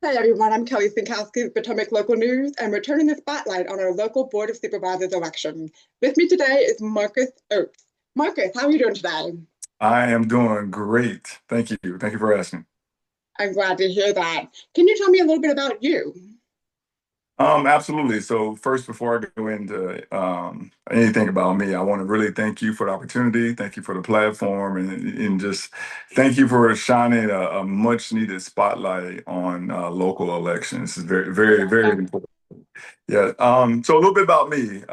Hey everyone, I'm Kelly Sienkowski with Potomac Local News and returning the spotlight on our local Board of Supervisors election. With me today is Marcus Oats. Marcus, how are you doing today? I am doing great. Thank you. Thank you for asking. I'm glad to hear that. Can you tell me a little bit about you? Absolutely. So first, before I go into anything about me, I want to really thank you for the opportunity. Thank you for the platform, and just thank you for shining a much needed spotlight on local elections. It's very, very, very important. Yeah. So a little bit about me.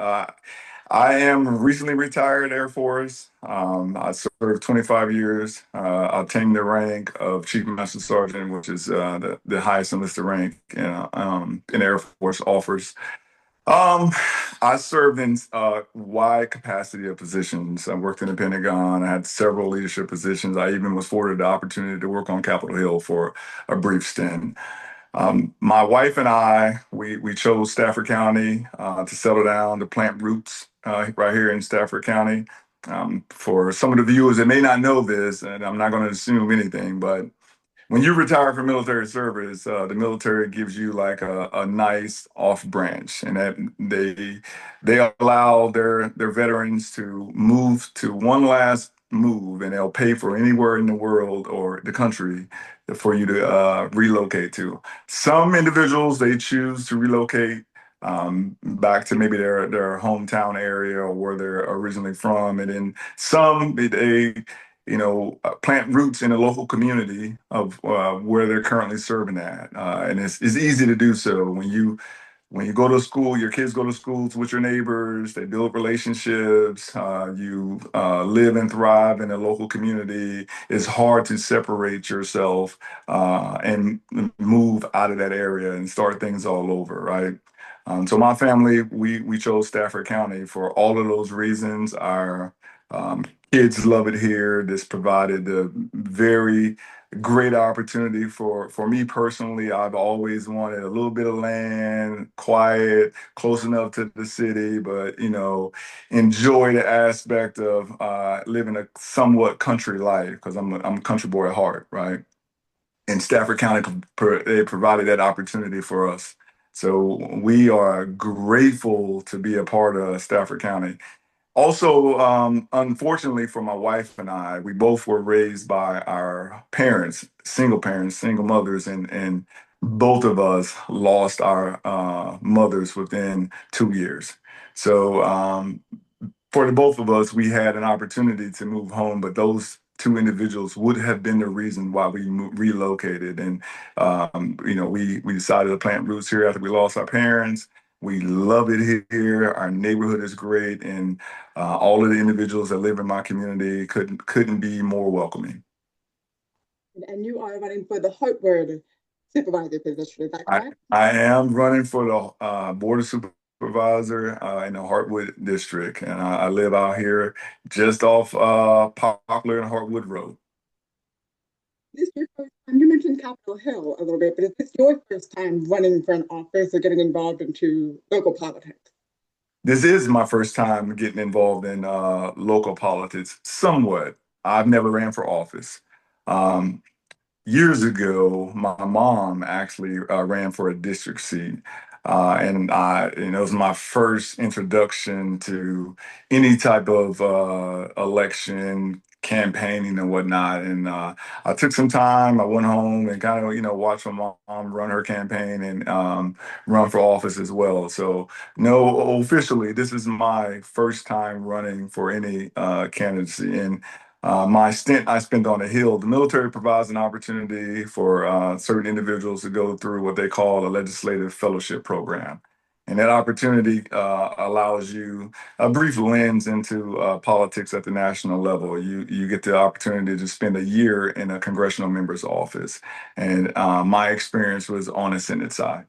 I am recently retired Air Force. I served 25 years. I obtained the rank of Chief Master Sergeant, which is the highest enlisted rank in Air Force offers. Um, I served in a wide capacity of positions. I worked in the Pentagon. I had several leadership positions. I even was afforded the opportunity to work on Capitol Hill for a brief stint. My wife and I, we chose Stafford County to settle down, to plant roots right here in Stafford County. For some of the viewers that may not know this, and I'm not going to assume anything, but when you retire from military service, the military gives you like a nice off branch, and that they allow their veterans to move to one last move, and they'll pay for anywhere in the world or the country for you to relocate to. Some individuals they choose to relocate back to maybe their hometown area or where they're originally from, and then some they plant roots in the local community of where they're currently serving at. And it's easy to do so when you go to school, your kids go to schools with your neighbors, they build relationships, you live and thrive in a local community. It's hard to separate yourself and move out of that area and start things all over, right? So my family, we chose Stafford County for all of those reasons. Our um, kids love it here. This provided a very great opportunity for me personally. I've always wanted a little bit of land, quiet, close enough to the city, but enjoy the aspect of living a somewhat country life because I'm a country boy at heart, right? And Stafford County they provided that opportunity for us. So we are grateful to be a part of Stafford County. Also, unfortunately for my wife and I, we both were raised by our parents, single mothers, and both of us lost our mothers within 2 years. So for the both of us, we had an opportunity to move home, but those two individuals would have been the reason why we relocated. And we decided to plant roots here after we lost our parents. We love it here. Our neighborhood is great, and all of the individuals that live in my community couldn't be more welcoming. And you are running for the Hartwood Supervisor position, is that I correct? I am running for the Board of Supervisor in the Hartwood District, and I live out here just off Poplar and Hartwood Road. This is your first time. You mentioned Capitol Hill a little bit, but is this your first time running for an office or getting involved into local politics? This is my first time getting involved in local politics, somewhat. I've never ran for office. Um, Years ago, my mom actually ran for a district seat. And it was my first introduction to any type of election campaigning and whatnot. And I took some time. I went home and kind of, watched my mom run her campaign and run for office as well. So, no, officially, this is my first time running for any candidacy. And my stint I spent on the Hill, the military provides an opportunity for certain individuals to go through what they call a legislative fellowship program. And that opportunity allows you a brief lens into politics at the national level. You get the opportunity to spend a year in a congressional member's office. And my experience was on the Senate side.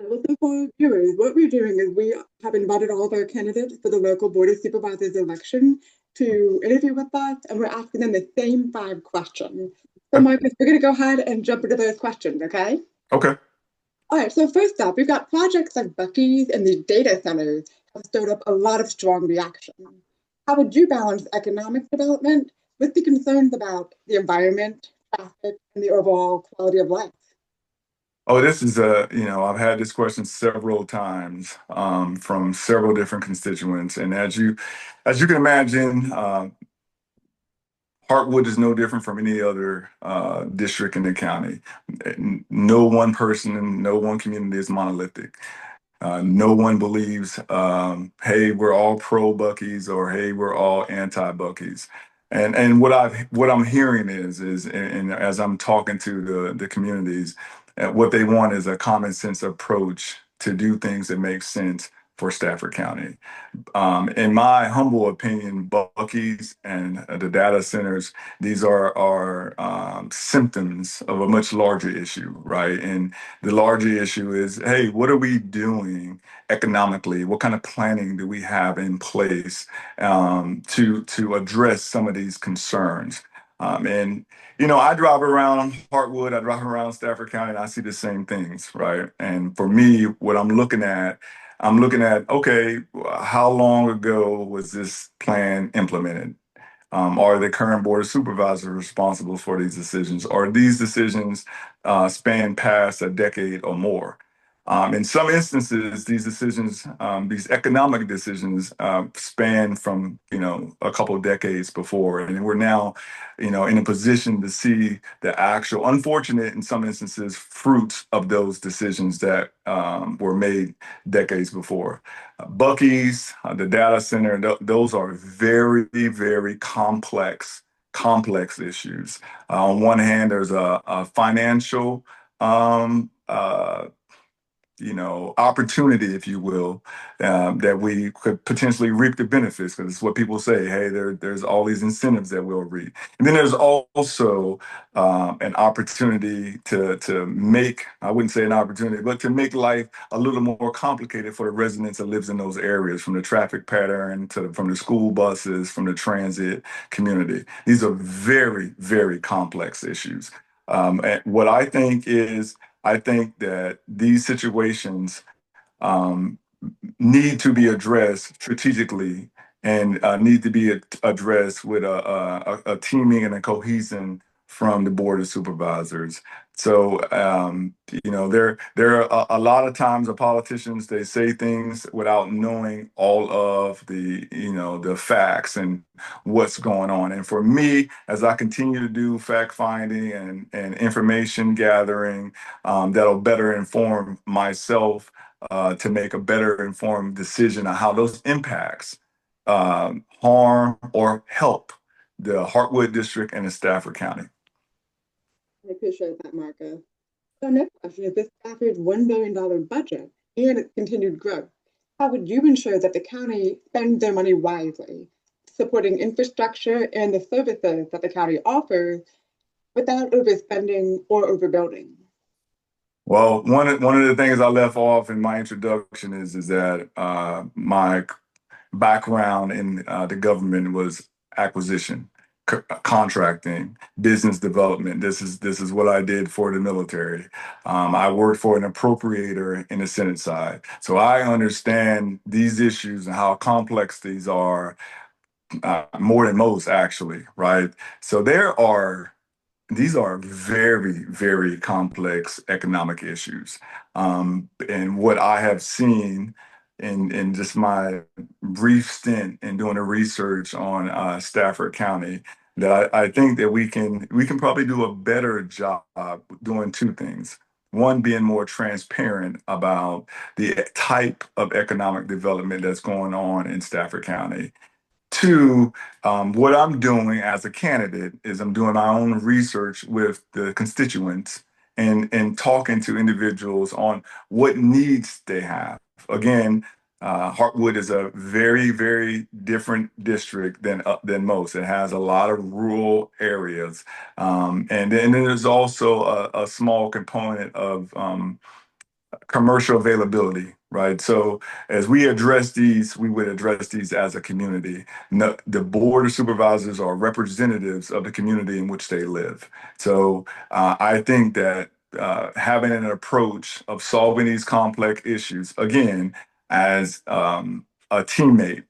Listen for viewers, what we're doing is we have invited all of our candidates for the local Board of Supervisors election to interview with us, and we're asking them the same 5 questions. So, Marcus, we're going to go ahead and jump into those questions, okay? Okay. All right, so first up, we've got projects like Buc-ee's and the data centers have stirred up a lot of strong reaction. How would you balance economic development with the concerns about the environment, traffic, and the overall quality of life? Oh, this is I've had this question several times from several different constituents, and as you can imagine, Hartwood is no different from any other district in the county. No one person and no one community is monolithic. No one believes, hey, we're all pro Bucky's or hey, we're all anti Bucky's. And what I'm hearing is and as I'm talking to the communities, what they want is a common sense approach to do things that make sense for Stafford County. In my humble opinion, Bucky's and the data centers, these are symptoms of a much larger issue, right? And the larger issue is, hey, what are we doing economically? What kind of planning do we have in place to address some of these concerns? And I drive around Hartwood, I drive around Stafford County, and I see the same things, right? And for me, what I'm looking at, okay, how long ago was this plan implemented? Are the current board of supervisors responsible for these decisions? Are these decisions span past a decade or more? In some instances, these decisions, these economic decisions, span from a couple of decades before, and we're now, in a position to see the actual, unfortunate in some instances, fruits of those decisions that were made decades before. Bucky's, the data center, those are very, very complex issues. On one hand, there's a financial opportunity, if you will, that we could potentially reap the benefits because it's what people say. Hey, there's all these incentives that we'll reap, and then there's also an opportunity to make, I wouldn't say an opportunity, but to make life a little more complicated for the residents that lives in those areas, from the traffic pattern from the school buses, from the transit community. These are very, very complex issues. And what I think that these situations um, need to be addressed strategically and need to be addressed with a teaming and a cohesion from the board of supervisors. So there are a lot of times the politicians, they say things without knowing all of the facts and what's going on. And for me, as I continue to do fact finding and information gathering, that'll better inform myself to make a better informed decision on how those impacts harm or help the Hartwood District and the Stafford County. I appreciate that, Marcus. So next question is, this Stafford's $1 billion budget and its continued growth, how would you ensure that the county spends their money wisely, supporting infrastructure and the services that the county offers without overspending or overbuilding? Well, one of the things I left off in my introduction is that my background in the government was acquisition, contracting, business development. This is what I did for the military. I worked for an appropriator in the Senate side, so I understand these issues and how complex these are more than most, actually. Right. So these are very, very complex economic issues. And what I have seen in just my brief stint in doing the research on Stafford County, that I think that we can probably do a better job doing two things. One, being more transparent about the type of economic development that's going on in Stafford County. Two, what I'm doing as a candidate is I'm doing my own research with the constituents and talking to individuals on what needs they have. Again, Hartwood is a very, very different district than most. It has a lot of rural areas, and then there's also a small component of commercial availability, right? So as we address these, we would address these as a community. No, the board of supervisors are representatives of the community in which they live. So I think that having an approach of solving these complex issues, again, as a teammate,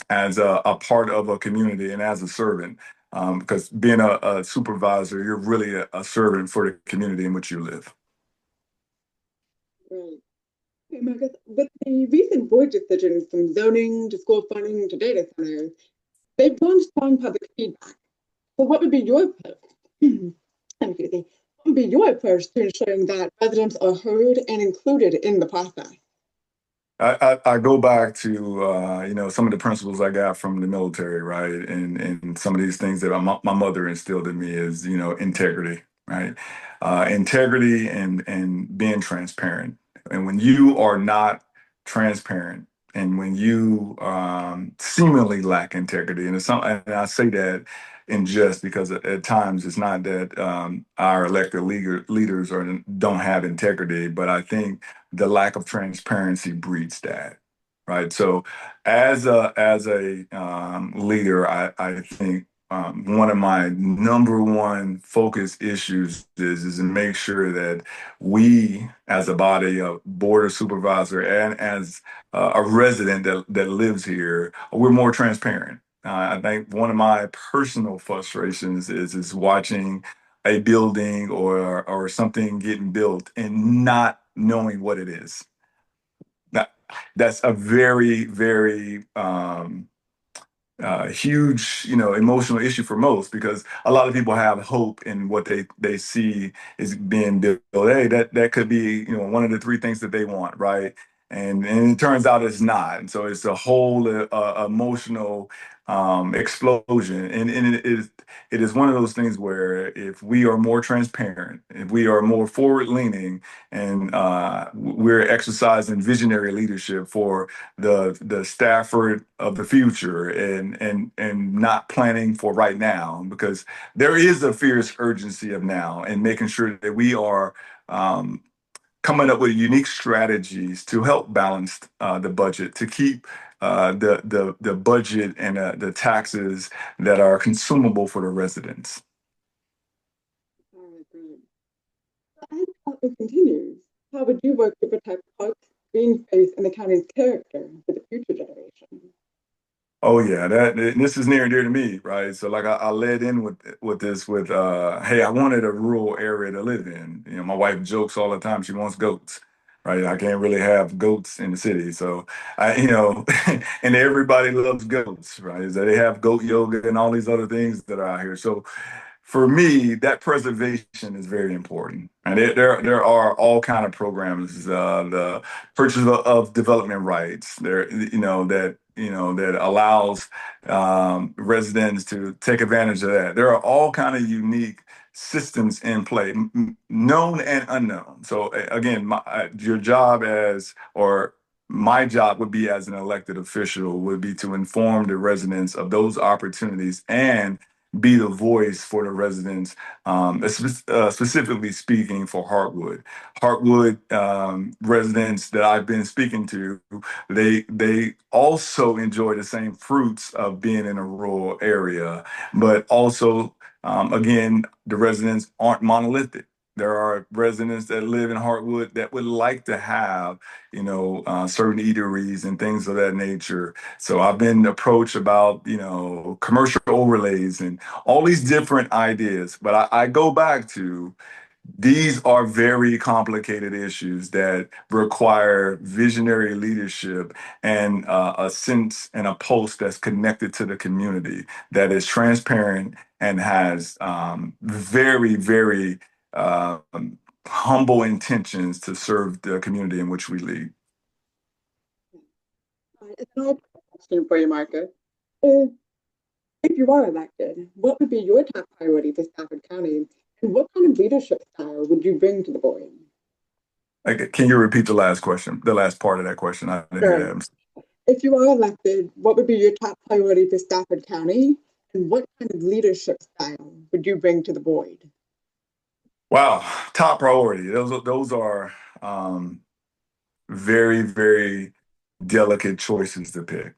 as a part of a community and as a servant, because being a supervisor, you're really a servant for the community in which you live. Right. Okay, Marcus, with the recent board decisions from zoning to school funding to data centers, they've drawn strong public feedback. So what would be your approach? Excuse me. What would be your approach to ensuring that residents are heard and included in the process? I go back to some of the principles I got from the military, right, and some of these things that my mother instilled in me is integrity, right, integrity and being transparent. And when you are not transparent, and when you seemingly lack integrity, and I say that in jest because at times it's not that our elected leaders don't have integrity, but I think the lack of transparency breeds that, right? So as a leader, I think one of my number one focus issues is to make sure that we, as a body, a board of supervisor, and as a resident that lives here, we're more transparent. I think one of my personal frustrations is watching a building or something getting built and not knowing what it is. That that's a very, very huge, emotional issue for most because a lot of people have hope in what they see is being built. Hey, that could be, one of the three things that they want, right? And it turns out it's not. And so it's a whole emotional explosion. And it is one of those things where if we are more transparent, if we are more forward leaning, and we're exercising visionary leadership for the Stafford of the future and not planning for right now because there is a fierce urgency of now and making sure that we are coming up with unique strategies to help balance the budget to keep the budget and the taxes that are consumable for the residents. All right, great. As development continues, how would you work to protect parks, green space, and the county's character for the future generation? Oh yeah, this is near and dear to me, right? So like I led in with this with hey, I wanted a rural area to live in. My wife jokes all the time she wants goats, right? I can't really have goats in the city, so and everybody loves goats, right? So they have goat yoga and all these other things that are out here. So for me, that preservation is very important. And there are all kind of programs, the purchase of development rights there, that allows residents to take advantage of that. There are all kind of unique systems in play, known and unknown. So again, your job or my job would be as an elected official would be to inform the residents of those opportunities and be the voice for the residents, specifically speaking for Hartwood. Hartwood residents that I've been speaking to, they also enjoy the same fruits of being in a rural area, but also, again, the residents aren't monolithic. There are residents that live in Hartwood that would like to have, certain eateries and things of that nature. So I've been approached about, commercial overlays and all these different ideas. But I go back to these are very complicated issues that require visionary leadership and a sense and a pulse that's connected to the community, that is transparent and has very, very humble intentions to serve the community in which we lead. It's another question for you, Marcus. Uh, If you are elected, what would be your top priority for Stafford County? And what kind of leadership style would you bring to the board? Can you repeat the last question, the last part of that question? I didn't hear Sure. that. If you are elected, what would be your top priority for Stafford County? And what kind of leadership style would you bring to the board? Wow, top priority. Those are very, very delicate choices to pick.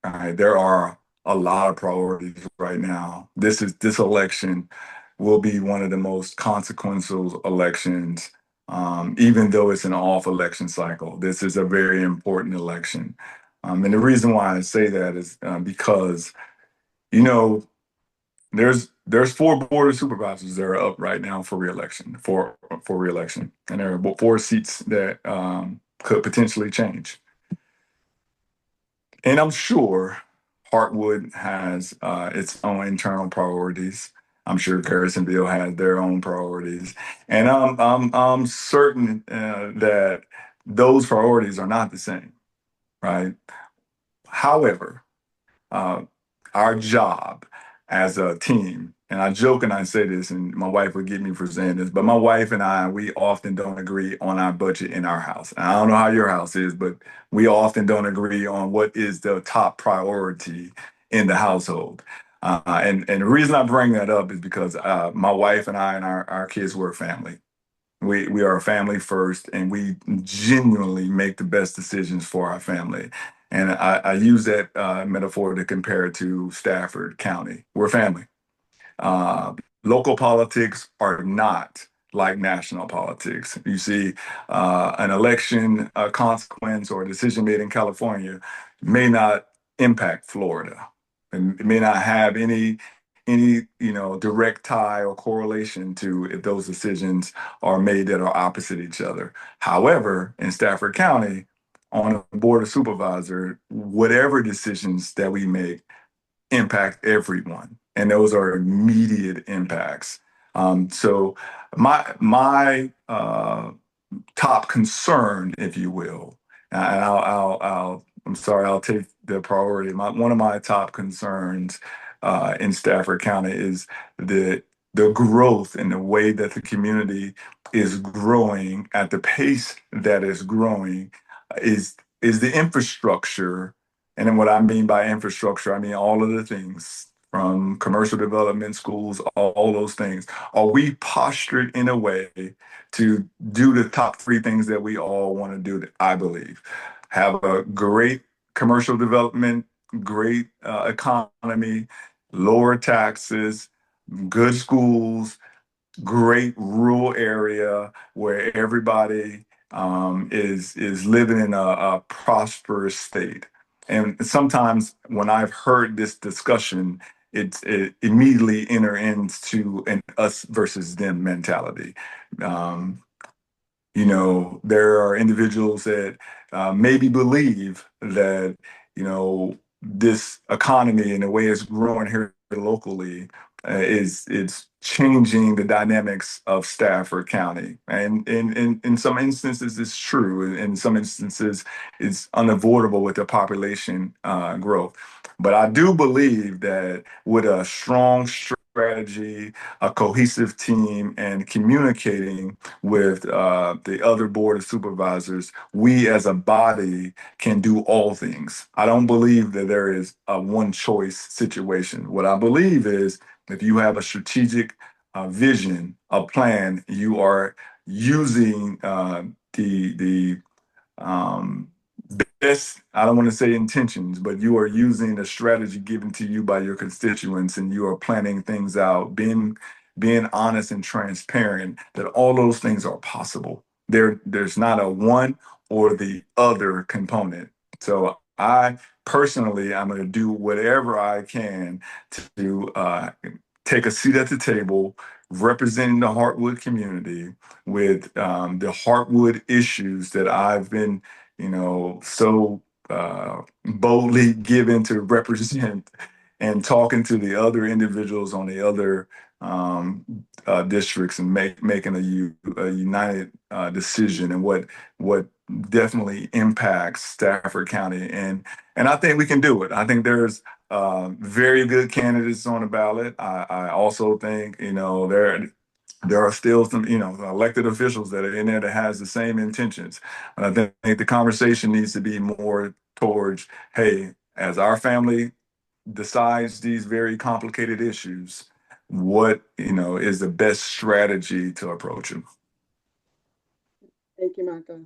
All right, there are a lot of priorities right now. This election will be one of the most consequential elections, even though it's an off election cycle. This is a very important election, and the reason why I say that is because you know there's four board of supervisors that are up right now for reelection, for reelection, and there are four seats that could potentially change. And I'm sure Hartwood has its own internal priorities. I'm sure Garrisonville has their own priorities, and I'm certain that those priorities are not the same, right? However, uh, our job as a team, and I joke and I say this, and my wife would get me for saying this, but my wife and I, we often don't agree on our budget in our house. And I don't know how your house is, but we often don't agree on what is the top priority in the household. And the reason I bring that up is because my wife and I and our kids were a family. We are a family first, and we genuinely make the best decisions for our family. And I use that metaphor to compare it to Stafford County. We're family. Uh, Local politics are not like national politics. You see, an election consequence or a decision made in California may not impact Florida, and it may not have any direct tie or correlation to if those decisions are made that are opposite each other. However, in Stafford County, on the board of supervisor, whatever decisions that we make impact everyone, and those are immediate impacts. So my top concern, if you will, and I'm sorry, I'll take the priority. One of my top concerns in Stafford County is the the growth and the way that the community is growing at the pace that is growing is the infrastructure. And then what I mean by infrastructure, I mean all of the things from commercial development, schools, all those things. Are we postured in a way to do the top three things that we all want to do, I believe? Have a great commercial development, great economy, lower taxes, good schools, great rural area where everybody is living in a prosperous state. And sometimes when I've heard this discussion, it immediately enter into an us versus them mentality. Um, there are individuals that maybe believe that, this economy and the way it's growing here locally is it's changing the dynamics of Stafford County. And in some instances, it's true. In some instances, it's unavoidable with the population growth. But I do believe that with a strong strategy, a cohesive team, and communicating with the other board of supervisors, we as a body can do all things. I don't believe that there is a one choice situation. What I believe is if you have a strategic vision, a plan, you are using the um, best, I don't want to say intentions, but you are using the strategy given to you by your constituents, and you are planning things out, being honest and transparent that all those things are possible. There's not a one or the other component. So I personally, I'm going to do whatever I can to take a seat at the table representing the Hartwood community with the Hartwood issues that I've been, so boldly given to represent, and talking to the other individuals on the other districts and making a united decision, and what definitely impacts Stafford County. And I think we can do it. I think there's very good candidates on the ballot. I also think, there are still some, elected officials that are in there that has the same intentions. But I think the conversation needs to be more towards, hey, as our family decides these very complicated issues, what, is the best strategy to approach them? Thank you, Martha.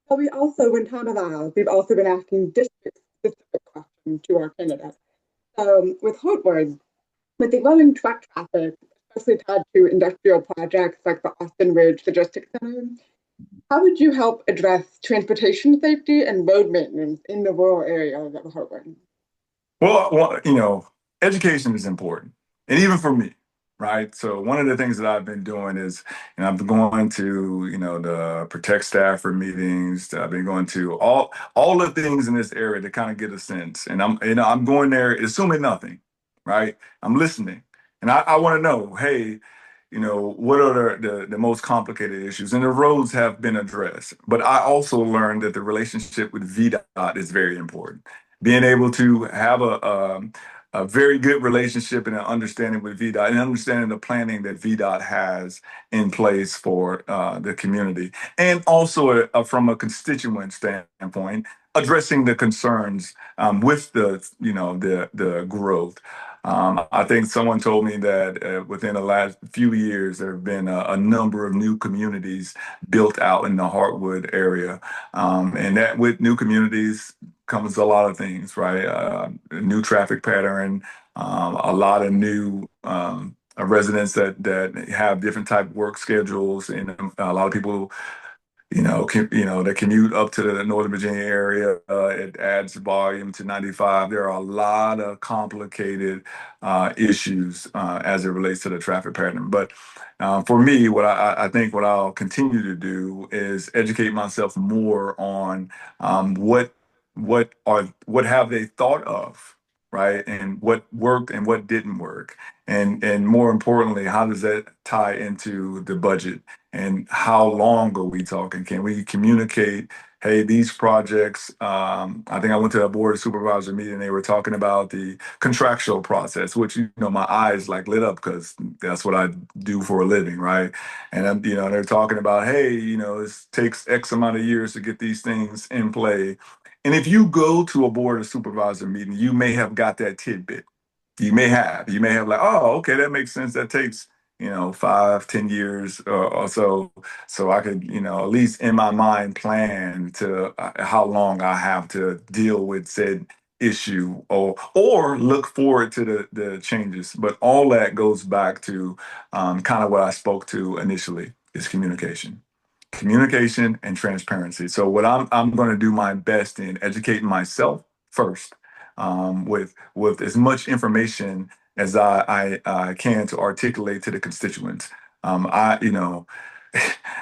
But we also, when time allows, we've also been asking district-specific questions to our candidates. With Hartwood, with the growing truck traffic, especially tied to industrial projects like the Austin Ridge Logistics Center, how would you help address transportation safety and road maintenance in the rural areas of Hartwood? Well, education is important. and even for me, right? So one of the things that I've been doing is, I've been going to, the Protect Stafford meetings. I've been going to all the things in this area to kind of get a sense. And I'm going there assuming nothing, right? I'm listening, and I want to know, hey, what are the most complicated issues? And the roads have been addressed. But I also learned that the relationship with VDOT is very important. Being able to have a very good relationship and an understanding with VDOT and understanding the planning that VDOT has in place for the community. And also from a constituent standpoint, addressing the concerns with the growth. I think someone told me that within the last few years, there have been a number of new communities built out in the Hartwood area. And that with new communities comes a lot of things, right? A new traffic pattern, a lot of new residents that have different type of work schedules, and a lot of people that commute up to the Northern Virginia area. It adds volume to 95. There are a lot of complicated issues as it relates to the traffic pattern. But for me, I think what I'll continue to do is educate myself more on what have they thought of, right, and what worked and what didn't work, and more importantly, how does that tie into the budget? And how long are we talking? Can we communicate, hey, these projects, I think I went to a board of supervisor meeting, they were talking about the contractual process, which, my eyes like lit up because that's what I do for a living, right? And, they're talking about, hey, this takes X amount of years to get these things in play. And if you go to a board of supervisor meeting, you may have got that tidbit. You may have like, oh, okay, that makes sense. That takes, 5, 10 years or so. So I could, at least in my mind plan to how long I have to deal with said issue or look forward to the changes. But all that goes back to kind of what I spoke to initially is communication and transparency. So what I'm going to do my best in educating myself first, with as much information as I can to articulate to the constituents. I you know.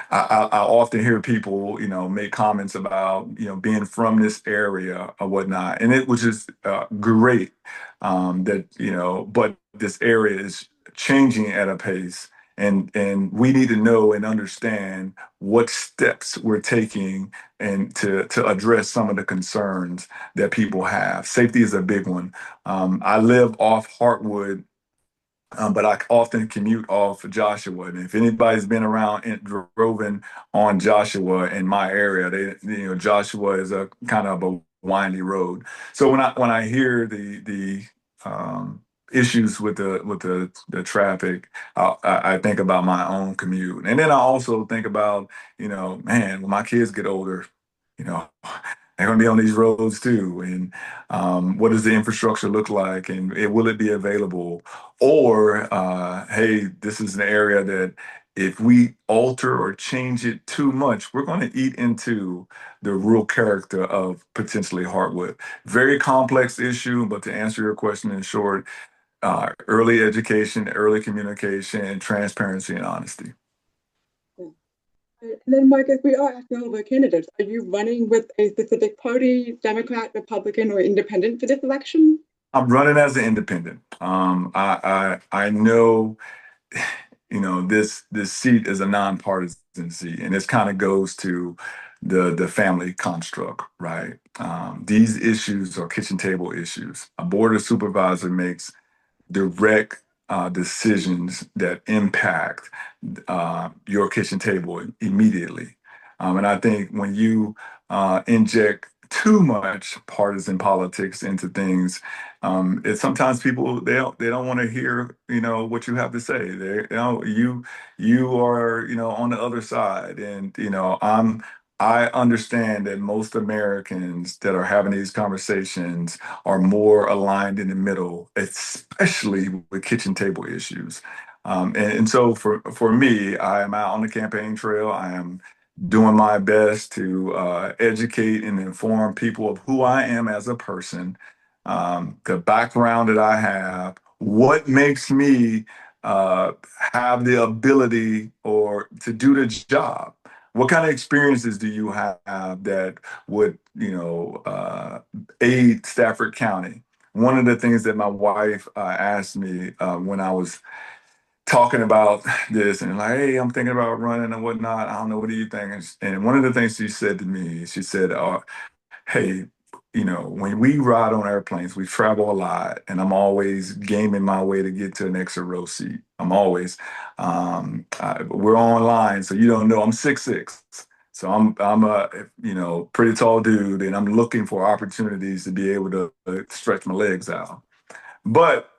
I often hear people, make comments about, being from this area or whatnot, and it was just great that, but this area is changing at a pace, and we need to know and understand what steps we're taking and to address some of the concerns that people have. Safety is a big one. I live off Hartwood, but I often commute off Joshua. And if anybody's been around and driven on Joshua in my area, Joshua is a kind of a windy road. So when I hear the issues with the traffic, I think about my own commute, and then I also think about, man, when my kids get older, you know. They're going to be on these roads too, and what does the infrastructure look like, and will it be available? Or, hey, this is an area that if we alter or change it too much, we're going to eat into the real character of potentially Hartwood. Very complex issue, but to answer your question in short, early education, early communication, transparency, and honesty. And then, Marcus, we are asking all the candidates. Are you running with a specific party, Democrat, Republican, or independent for this election? I'm running as an independent. I know, this seat is a nonpartisan seat, and this kind of goes to the family construct, right? These issues are kitchen table issues. A board of supervisor makes direct decisions that impact your kitchen table immediately. And I think when you inject too much partisan politics into things, it's sometimes people they don't want to hear what you have to say. You are on the other side, and I understand that most Americans that are having these conversations are more aligned in the middle, especially with kitchen table issues. And so for me, I am out on the campaign trail. I am doing my best to educate and inform people of who I am as a person, the background that I have, What makes me have the ability or to do the job? What kind of experiences do you have that would, aid Stafford County? One of the things that my wife asked me when I was talking about this and like, hey, I'm thinking about running and whatnot. I don't know, what do you think? And one of the things she said to me, she said, hey, when we ride on airplanes, we travel a lot, and I'm always gaming my way to get to an extra row seat. I'm always, we're online, so you don't know, I'm 6'6". So I'm a pretty tall dude, and I'm looking for opportunities to be able to stretch my legs out. But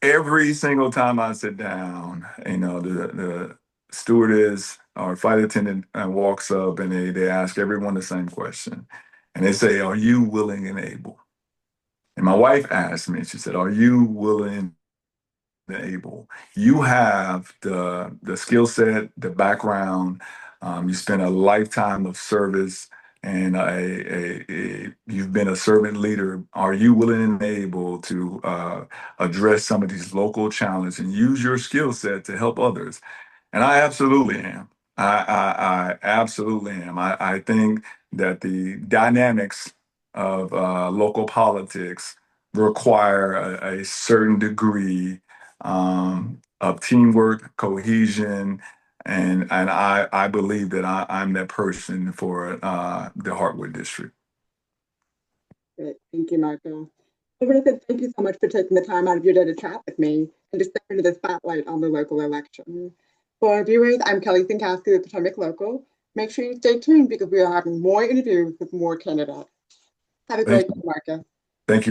every single time I sit down, the stewardess or flight attendant walks up and they ask everyone the same question. And they say, are you willing and able? And my wife asked me, she said, are you willing and able? You have the skill set, the background, you spent a lifetime of service, and you've been a servant leader. Are you willing and able to address some of these local challenges and use your skill set to help others? And I absolutely am. I absolutely am. I think that the dynamics of local politics require a certain degree of teamwork, cohesion, and I believe that I'm that person for the Hartwood District. Great. Thank you, Marco. I want to say thank you so much for taking the time out of your day to chat with me and to step into the spotlight on the local election. For our viewers, I'm Kelly Sienkowski with Potomac Local. Make sure you stay tuned because we are having more interviews with more candidates. Have a great day, Marco. Thank you.